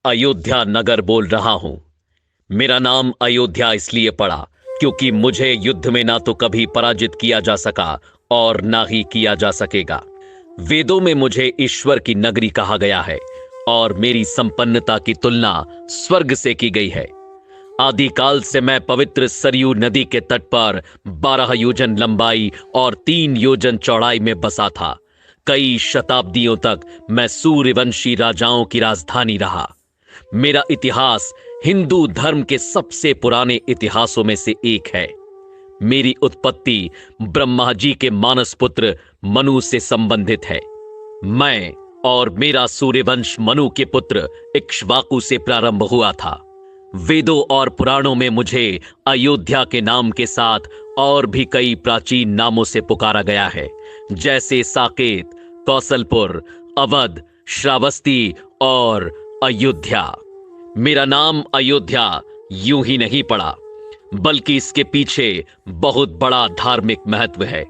अयोध्या नगर बोल रहा हूं। मेरा नाम अयोध्या इसलिए पड़ा क्योंकि मुझे युद्ध में ना तो कभी पराजित किया जा सका और ना ही किया जा सकेगा। वेदों में मुझे ईश्वर की नगरी कहा गया है और मेरी संपन्नता की तुलना स्वर्ग से की गई है। आदिकाल से मैं पवित्र सरयू नदी के तट पर 12 योजन लंबाई और 3 योजन चौड़ाई में बसा था। कई शताब्दियों तक मैं सूर्यवंशी राजाओं की राजधानी रहा। मेरा इतिहास हिंदू धर्म के सबसे पुराने इतिहासों में से एक है। मेरी उत्पत्ति ब्रह्मा जी के मानस पुत्र मनु से संबंधित है। मैं और मेरा सूर्यवंश मनु के पुत्र इक्ष्वाकु से प्रारंभ हुआ था। वेदों और पुराणों में मुझे अयोध्या के नाम के साथ और भी कई प्राचीन नामों से पुकारा गया है, जैसे साकेत, कौशलपुर, अवध, श्रावस्ती और अयोध्या। मेरा नाम अयोध्या यूं ही नहीं पड़ा, बल्कि इसके पीछे बहुत बड़ा धार्मिक महत्व है।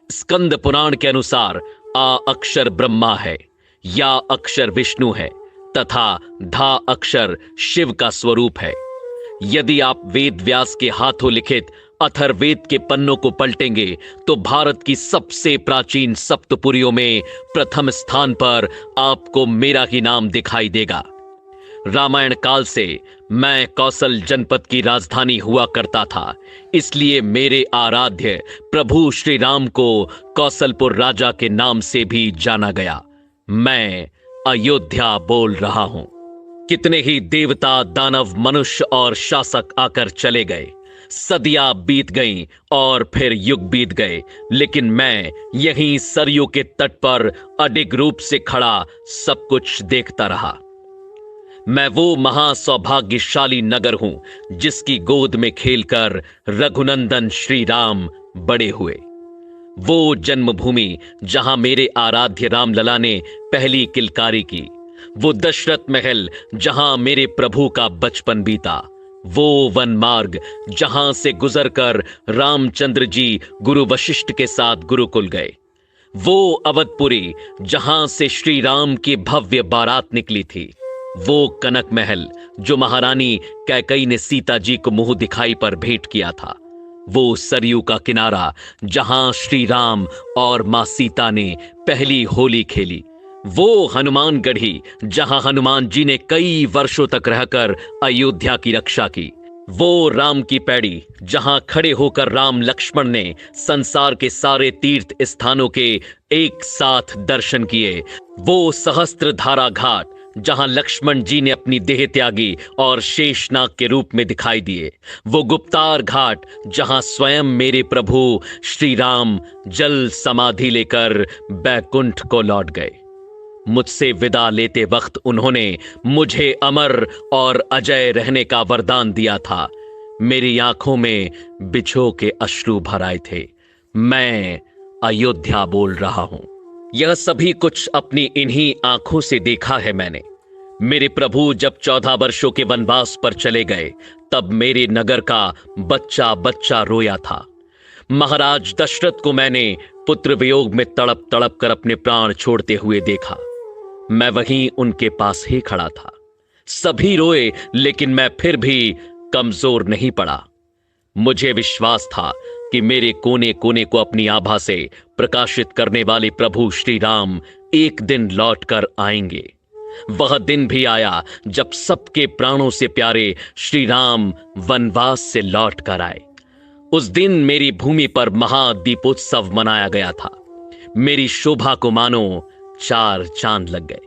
स्कंद पुराण के अनुसार आ अक्षर ब्रह्मा है, या अक्षर विष्णु है तथा धा अक्षर शिव का स्वरूप है। यदि आप वेद व्यास के हाथों लिखित अथर्ववेद के पन्नों को पलटेंगे तो भारत की सबसे प्राचीन सप्तपुरियों में प्रथम स्थान पर आपको मेरा ही नाम दिखाई देगा। रामायण काल से मैं कौशल जनपद की राजधानी हुआ करता था, इसलिए मेरे आराध्य प्रभु श्री राम को कौशलपुर राजा के नाम से भी जाना गया। मैं अयोध्या बोल रहा हूं। कितने ही देवता, दानव, मनुष्य और शासक आकर चले गए, सदियां बीत गईं और फिर युग बीत गए, लेकिन मैं यहीं सरयू के तट पर अडिग रूप से खड़ा सब कुछ देखता रहा। मैं वो महासौभाग्यशाली नगर हूं जिसकी गोद में खेलकर रघुनंदन श्री राम बड़े हुए। वो जन्मभूमि जहां मेरे आराध्य रामलला ने पहली किलकारी की, वो दशरथ महल जहां मेरे प्रभु का बचपन बीता, वो वन मार्ग जहां से गुजरकर रामचंद्र जी गुरु वशिष्ठ के साथ गुरुकुल गए, वो अवधपुरी जहां से श्री राम की भव्य बारात निकली थी, वो कनक महल जो महारानी कैकई ने सीता जी को मुंह दिखाई पर भेंट किया था, वो सरयू का किनारा जहां श्री राम और मां सीता ने पहली होली खेली, वो हनुमान गढ़ी जहां हनुमान जी ने कई वर्षों तक रहकर अयोध्या की रक्षा की, वो राम की पैड़ी जहां खड़े होकर राम लक्ष्मण ने संसार के सारे तीर्थ स्थानों के एक साथ दर्शन किए, वो सहस्त्रधारा घाट जहां लक्ष्मण जी ने अपनी देह त्यागी और शेषनाग के रूप में दिखाई दिए, वो गुप्तार घाट जहां स्वयं मेरे प्रभु श्री राम जल समाधि लेकर बैकुंठ को लौट गए। मुझसे विदा लेते वक्त उन्होंने मुझे अमर और अजय रहने का वरदान दिया था। मेरी आंखों में बिछो के अश्रु भर आए थे। मैं अयोध्या बोल रहा हूं। यह सभी कुछ अपनी इन्हीं आंखों से देखा है मैंने। मेरे प्रभु जब 14 वर्षों के वनवास पर चले गए तब मेरे नगर का बच्चा बच्चा रोया था। महाराज दशरथ को मैंने पुत्र वियोग में तड़प तड़प कर अपने प्राण छोड़ते हुए देखा। मैं वहीं उनके पास ही खड़ा था। सभी रोए, लेकिन मैं फिर भी कमजोर नहीं पड़ा। मुझे विश्वास था कि मेरे कोने कोने को अपनी आभा से प्रकाशित करने वाले प्रभु श्री राम एक दिन लौटकर आएंगे। वह दिन भी आया जब सबके प्राणों से प्यारे श्री राम वनवास से लौट कर आए। उस दिन मेरी भूमि पर महादीपोत्सव मनाया गया था। मेरी शोभा को मानो 4 चांद लग गए।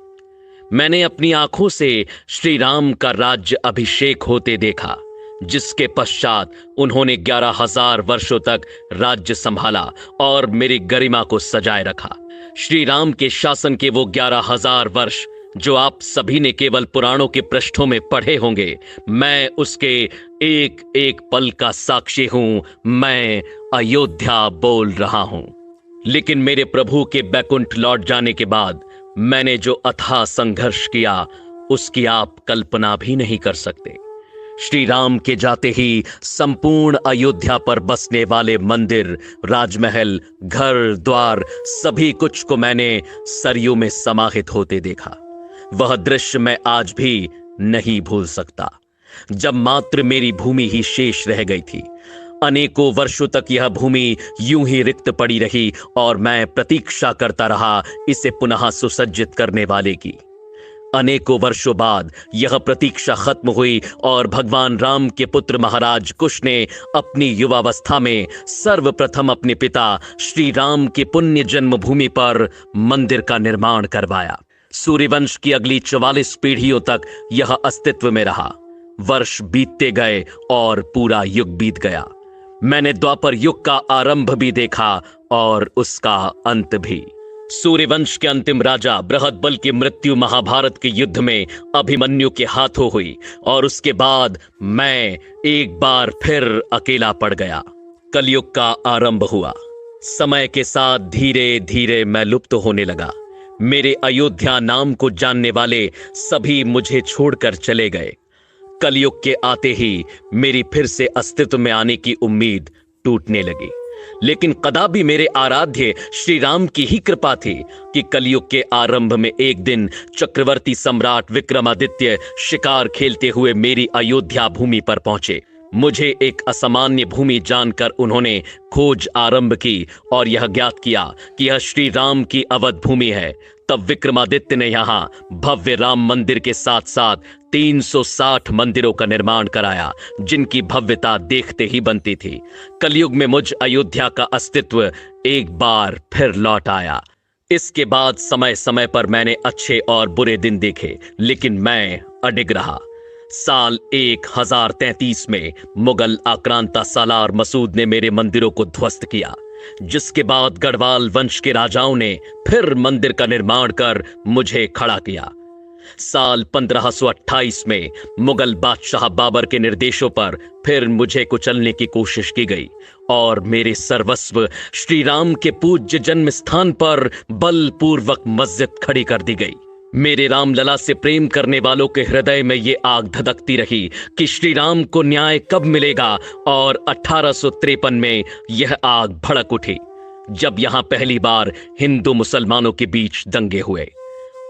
मैंने अपनी आंखों से श्री राम का राज्य अभिषेक होते देखा, जिसके पश्चात उन्होंने 11,000 वर्षों तक राज्य संभाला और मेरी गरिमा को सजाए रखा। श्री राम के शासन के वो 11,000 वर्ष जो आप सभी ने केवल पुराणों के पृष्ठों में पढ़े होंगे, मैं उसके एक एक पल का साक्षी हूं। मैं अयोध्या बोल रहा हूं। लेकिन मेरे प्रभु के बैकुंठ लौट जाने के बाद मैंने जो अथाह संघर्ष किया, उसकी आप कल्पना भी नहीं कर सकते। श्री राम के जाते ही संपूर्ण अयोध्या पर बसने वाले मंदिर, राजमहल, घर द्वार, सभी कुछ को मैंने सरयू में समाहित होते देखा। वह दृश्य मैं आज भी नहीं भूल सकता, जब मात्र मेरी भूमि ही शेष रह गई थी। अनेकों वर्षों तक यह भूमि यूं ही रिक्त पड़ी रही और मैं प्रतीक्षा करता रहा इसे पुनः सुसज्जित करने वाले की। अनेकों वर्षों बाद यह प्रतीक्षा खत्म हुई और भगवान राम के पुत्र महाराज कुश ने अपनी युवावस्था में सर्वप्रथम अपने पिता श्री राम की पुण्य जन्मभूमि पर मंदिर का निर्माण करवाया। सूर्यवंश की अगली 44 पीढ़ियों तक यह अस्तित्व में रहा। वर्ष बीतते गए और पूरा युग बीत गया। मैंने द्वापर युग का आरंभ भी देखा और उसका अंत भी। सूर्यवंश के अंतिम राजा बृहदबल की मृत्यु महाभारत के युद्ध में अभिमन्यु के हाथों हुई और उसके बाद मैं एक बार फिर अकेला पड़ गया। कलयुग का आरंभ हुआ। समय के साथ धीरे धीरे मैं लुप्त होने लगा। मेरे अयोध्या नाम को जानने वाले सभी मुझे छोड़कर चले गए। कलयुग के आते ही मेरी फिर से अस्तित्व में आने की उम्मीद टूटने लगी। लेकिन कदापि मेरे आराध्य श्री राम की ही कृपा थी कि कलयुग के आरंभ में एक दिन चक्रवर्ती सम्राट विक्रमादित्य शिकार खेलते हुए मेरी अयोध्या भूमि पर पहुंचे। मुझे एक असामान्य भूमि जानकर उन्होंने खोज आरंभ की और यह ज्ञात किया कि यह श्री राम की अवध भूमि है। तब विक्रमादित्य ने यहाँ भव्य राम मंदिर के साथ साथ 360 मंदिरों का निर्माण कराया, जिनकी भव्यता देखते ही बनती थी। कलयुग में मुझ अयोध्या का अस्तित्व एक बार फिर लौट आया। इसके बाद समय समय पर मैंने अच्छे और बुरे दिन देखे, लेकिन मैं अडिग रहा। साल 1033 में मुगल आक्रांता सालार मसूद ने मेरे मंदिरों को ध्वस्त किया, जिसके बाद गढ़वाल वंश के राजाओं ने फिर मंदिर का निर्माण कर मुझे खड़ा किया। साल 1528 में मुगल बादशाह बाबर के निर्देशों पर फिर मुझे कुचलने की कोशिश की गई और मेरे सर्वस्व श्री राम के पूज्य जन्म स्थान पर बलपूर्वक मस्जिद खड़ी कर दी गई। मेरे रामलला से प्रेम करने वालों के हृदय में ये आग धधकती रही कि श्री राम को न्याय कब मिलेगा, और 1853 में यह आग भड़क उठी जब यहां पहली बार हिंदू मुसलमानों के बीच दंगे हुए।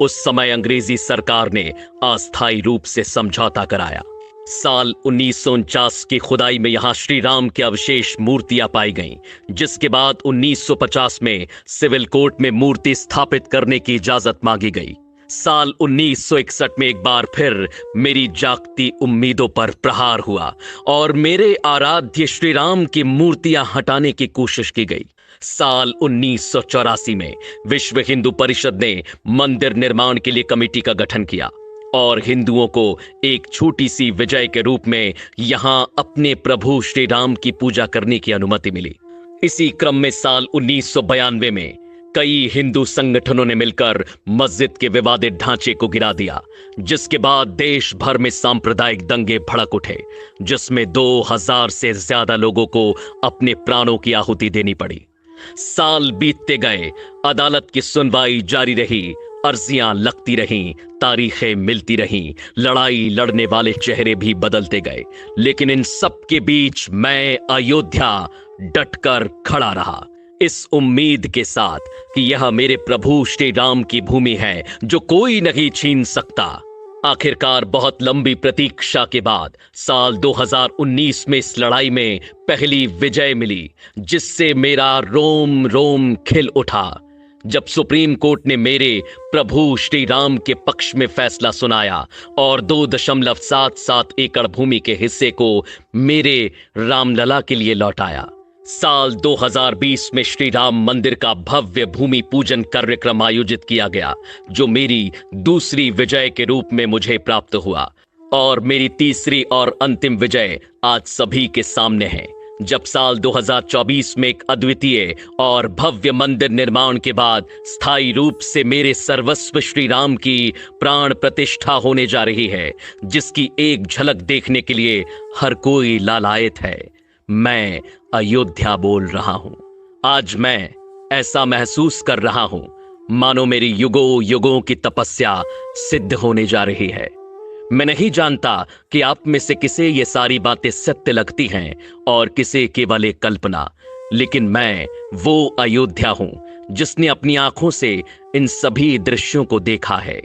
उस समय अंग्रेजी सरकार ने अस्थायी रूप से समझौता कराया। साल 1949 की खुदाई में यहां श्री राम के अवशेष मूर्तियां पाई गईं, जिसके बाद 1950 में सिविल कोर्ट में मूर्ति स्थापित करने की इजाजत मांगी गई। साल 1961 में एक बार फिर मेरी जागती उम्मीदों पर प्रहार हुआ और मेरे आराध्य श्री राम की मूर्तियां हटाने की कोशिश की गई। साल 1984 में विश्व हिंदू परिषद ने मंदिर निर्माण के लिए कमेटी का गठन किया और हिंदुओं को एक छोटी सी विजय के रूप में यहां अपने प्रभु श्री राम की पूजा करने की अनुमति मिली। इसी क्रम में साल 1992 में कई हिंदू संगठनों ने मिलकर मस्जिद के विवादित ढांचे को गिरा दिया, जिसके बाद देश भर में सांप्रदायिक दंगे भड़क उठे, जिसमें 2000 से ज्यादा लोगों को अपने प्राणों की आहुति देनी पड़ी। साल बीतते गए, अदालत की सुनवाई जारी रही, अर्जियां लगती रहीं, तारीखें मिलती रहीं, लड़ाई लड़ने वाले चेहरे भी बदलते गए, लेकिन इन सब के बीच मैं अयोध्या डटकर खड़ा रहा, इस उम्मीद के साथ कि यह मेरे प्रभु श्री राम की भूमि है जो कोई नहीं छीन सकता। आखिरकार बहुत लंबी प्रतीक्षा के बाद साल 2019 में इस लड़ाई में पहली विजय मिली, जिससे मेरा रोम रोम खिल उठा जब सुप्रीम कोर्ट ने मेरे प्रभु श्री राम के पक्ष में फैसला सुनाया और 2.77 एकड़ भूमि के हिस्से को मेरे रामलला के लिए लौटाया। साल 2020 में श्री राम मंदिर का भव्य भूमि पूजन कार्यक्रम आयोजित किया गया, जो मेरी दूसरी विजय के रूप में मुझे प्राप्त हुआ, और मेरी तीसरी और अंतिम विजय आज सभी के सामने है, जब साल 2024 में एक अद्वितीय और भव्य मंदिर निर्माण के बाद स्थायी रूप से मेरे सर्वस्व श्री राम की प्राण प्रतिष्ठा होने जा रही है, जिसकी एक झलक देखने के लिए हर कोई लालायत है। मैं अयोध्या बोल रहा हूं। आज मैं ऐसा महसूस कर रहा हूं मानो मेरी युगों युगों की तपस्या सिद्ध होने जा रही है। मैं नहीं जानता कि आप में से किसे ये सारी बातें सत्य लगती हैं और किसे केवल एक कल्पना, लेकिन मैं वो अयोध्या हूं जिसने अपनी आंखों से इन सभी दृश्यों को देखा है।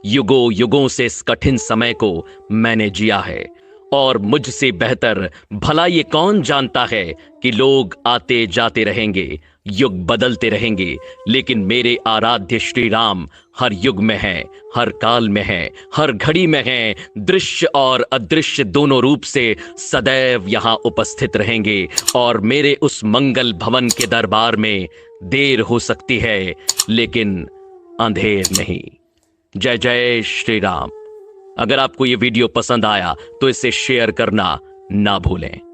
युगों युगों से इस कठिन समय को मैंने जिया है, और मुझसे बेहतर भला ये कौन जानता है कि लोग आते जाते रहेंगे, युग बदलते रहेंगे, लेकिन मेरे आराध्य श्री राम हर युग में हैं, हर काल में हैं, हर घड़ी में हैं, दृश्य और अदृश्य दोनों रूप से सदैव यहाँ उपस्थित रहेंगे। और मेरे उस मंगल भवन के दरबार में देर हो सकती है, लेकिन अंधेर नहीं। जय जय श्री राम। अगर आपको ये वीडियो पसंद आया तो इसे शेयर करना ना भूलें।